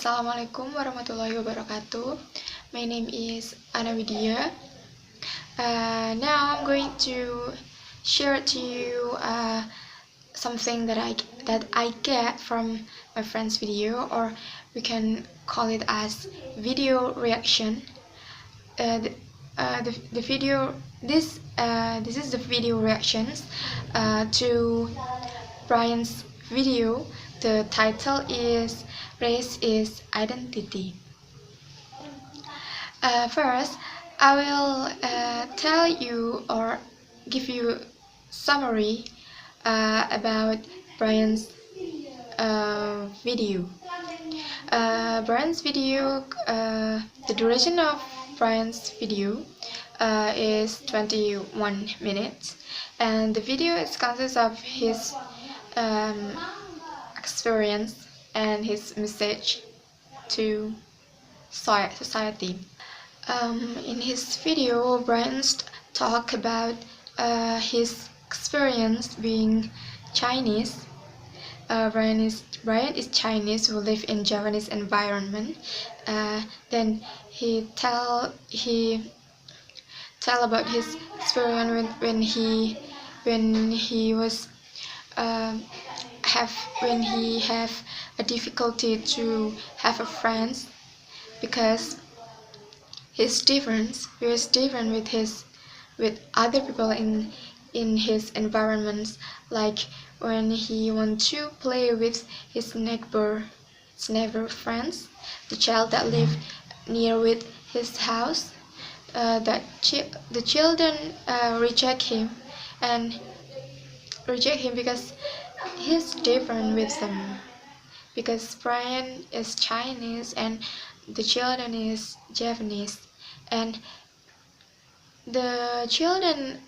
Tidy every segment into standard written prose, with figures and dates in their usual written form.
Assalamualaikum warahmatullahi wabarakatuh. My name is Ana Widya. Now I'm going to share to you something that I get from my friend's video, or we can call it as video reaction. The video this is the video reactions to Bryan's video. The title is Race is Identity. First, I will tell you or give you summary about Bryan's video. The duration of Bryan's video is 21 minutes, and the video consists of his experience and his message to society. In his video, Bryan talked about his experience being Chinese. Bryan is Chinese who live in Japanese environment. Then he tell about his experience when he have a difficulty to have a friend, because he's different with other people in his environments. Like when he want to play with his neighbor friends, the child that live near with his house, the children reject him because he's different with them, because Bryan is Chinese and the children is Japanese. And the children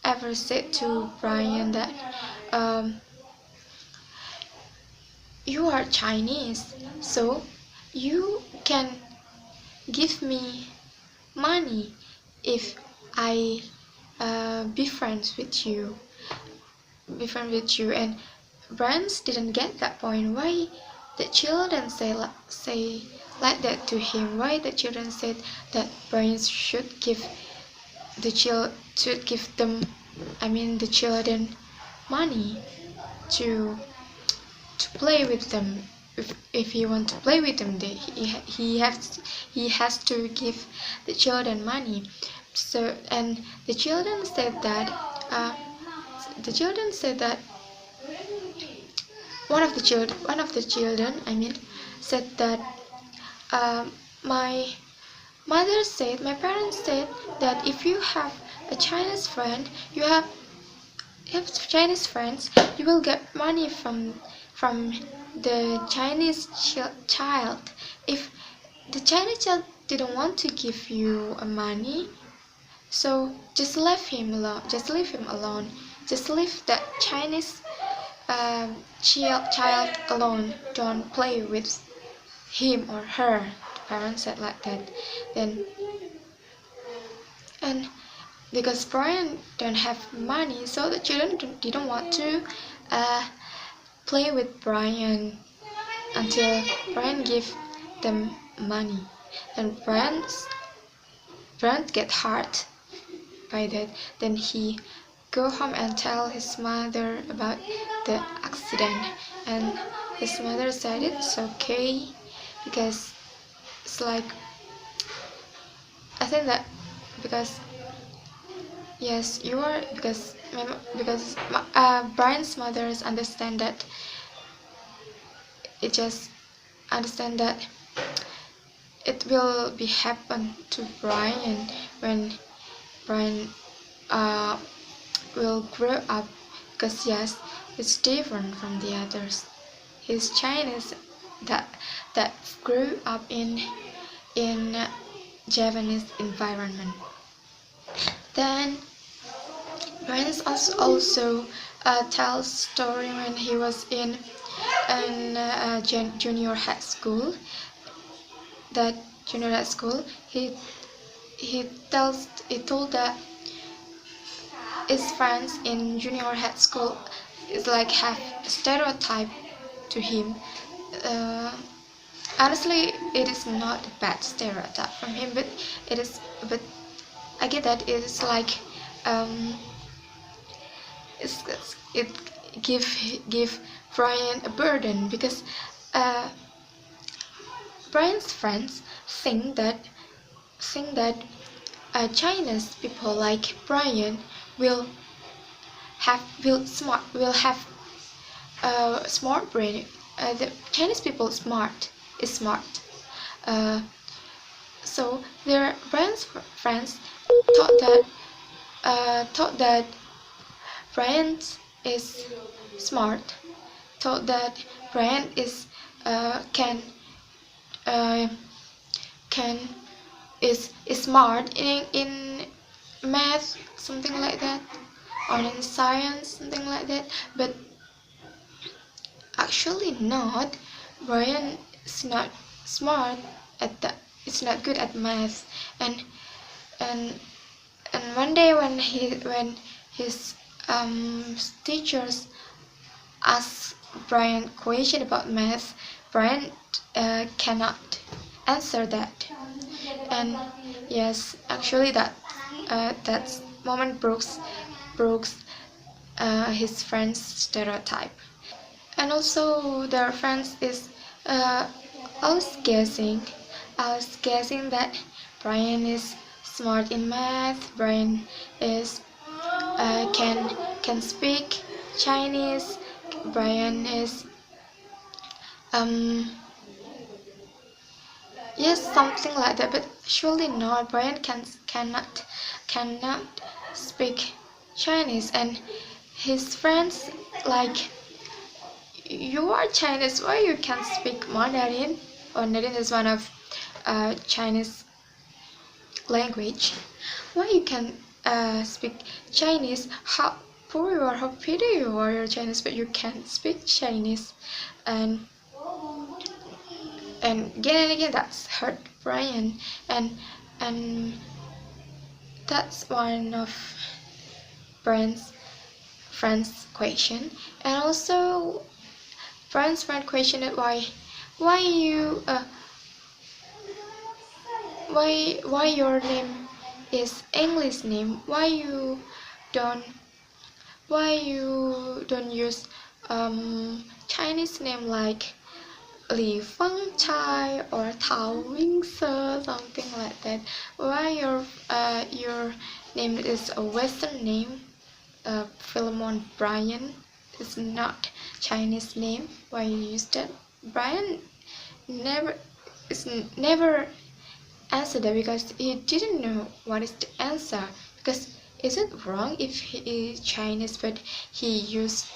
ever said to Bryan that you are Chinese, so you can give me money if I be friends with you. And Bryan didn't get that point. Why the children say like that to him? Why the children said that Bryan should give the children money to play with them? If he want to play with them, he has to give the children money. So, and the children said that one of the children said that my parents said that if you have a Chinese friend, you will get money from the Chinese child. If the Chinese child didn't want to give you money, so just leave him alone. Just leave that Chinese child alone. Don't play with him or her. The parents said like that. And because Bryan don't have money, so the children didn't want to play with Bryan until Bryan give them money. And Bryan get hurt by that. Then he go home and tell his mother about the accident, and his mother said it's okay, because it's like, I think that because yes, you are, because Bryan's mothers understand that it will be happen to Bryan when Bryan will grow up, because yes, it's different from the others. He's Chinese that grew up in Japanese environment. Then Bryan also tells story when he was in junior high school. That junior high school, he told that his friends in junior high school is like have stereotype to him. honestly, it is not a bad stereotype from him, but I get that it is like um, it give Bryan a burden because uh, Bryan's friends think that Chinese people like Bryan will have smart brain. The Chinese people is smart. Uh, so their Bryan's friends thought that thought that Bryan is smart. Thought that Bryan uh, can is smart in math, something like that, or in science, something like that. But actually not. Bryan is not smart at that. It's not good at math, and and and one day when his teachers asked Bryan question about math, Bryan cannot answer that. And yes, actually that moment broke his friend's stereotype. And also their friends is uh, I was guessing that Bryan is smart in math. Bryan is can speak Chinese. Bryan is um yes, something like that, but surely not. Bryan cannot speak Chinese, and his friends like, you are Chinese, why you can't speak Mandarin? Or Mandarin is one of Chinese language. Why you can speak Chinese? How poor you are, how pretty you are, you're Chinese, but you can't speak Chinese. And again and again, that's hurt Bryan. And that's one of Bryan's friend's question. And also Bryan's friend questioned why you why your name is English name, don't why you don't use Chinese name like Li Feng Chai or Tao Wing Se, something like that. Why your name is a Western name? Philemon Bryan is not Chinese name. Why you use that? Bryan never never answered that because he didn't know what is the answer. Because is it wrong if he is Chinese but he used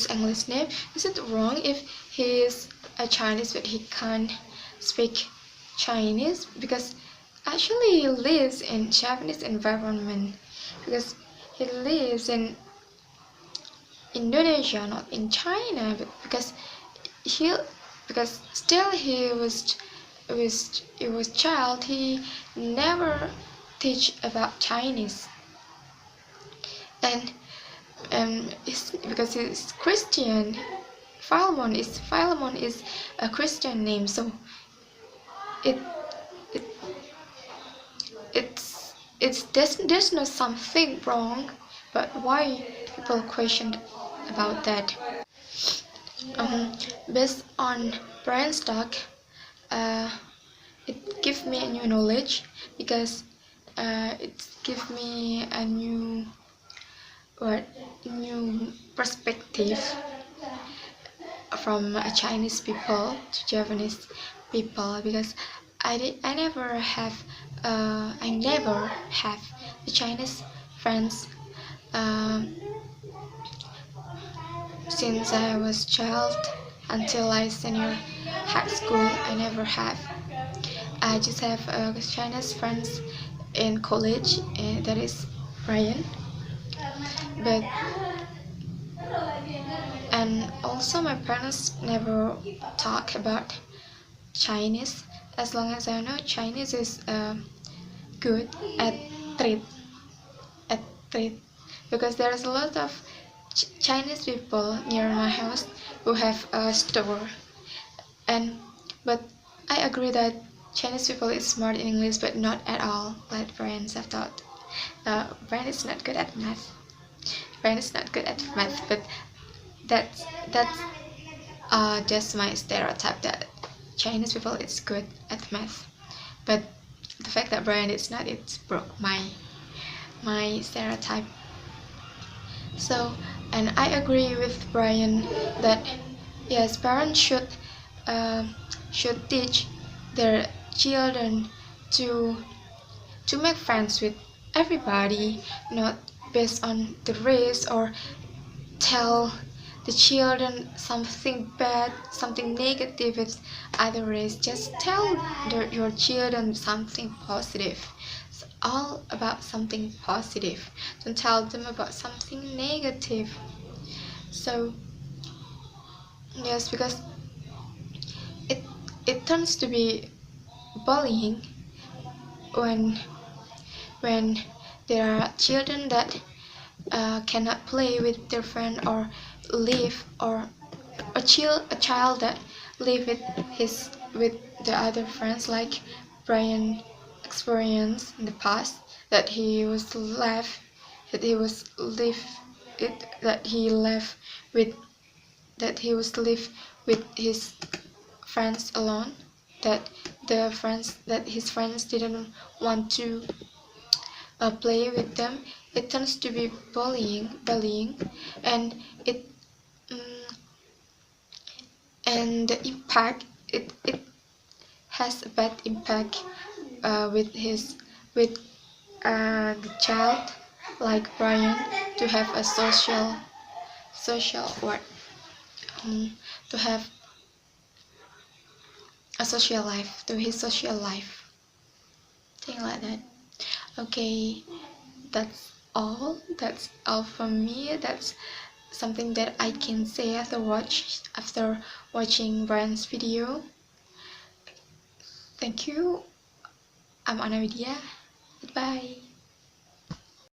English name? Is it wrong if he is a Chinese but he can't speak Chinese? Because actually he lives in Japanese environment, because he lives in Indonesia, not in China. But because still he was child, he never teach about Chinese. And because he's Christian, Philemon is a Christian name, so it it there's no something wrong, but why people questioned about that? Based on Bryan's talk, uh, it gives me a new knowledge, because it gives me a new perspective from Chinese people to Japanese people, because I never have the Chinese friends since I was child until I senior high school. I never have. I just have Chinese friends in college, that is Bryan. But and also my parents never talk about Chinese. As long as I know, Chinese is good at trade at trade, because there's a lot of Chinese people near my house who have a store, And but I agree that Chinese people is smart in English, but not at all like Bryan have thought. Bryan is not good at math. Bryan is not good at math, but that's just my stereotype that Chinese people is good at math. But the fact that Bryan is not, it broke my stereotype. So, and I agree with Bryan that yes, parents should teach their children to make friends with everybody, not based on the race, or tell the children something bad, something negative with other race. Just tell your children something positive. It's all about something positive. Don't tell them about something negative. So yes, because it it turns to be bullying when there are children that cannot play with their friend, or live, or a child that live with the other friends, like Bryan experienced in the past, that he was left that he was live it that he left with that he was live with his friends alone, that his friends didn't want to play with them. It tends to be bullying, and it and the impact, it has a bad impact with the child like Bryan, to have a social what to have a social life, to his social life, thing like that. Okay, that's all from me. That's something that I can say after watching Bryan's video. Thank you. I'm Ana Widya. Goodbye.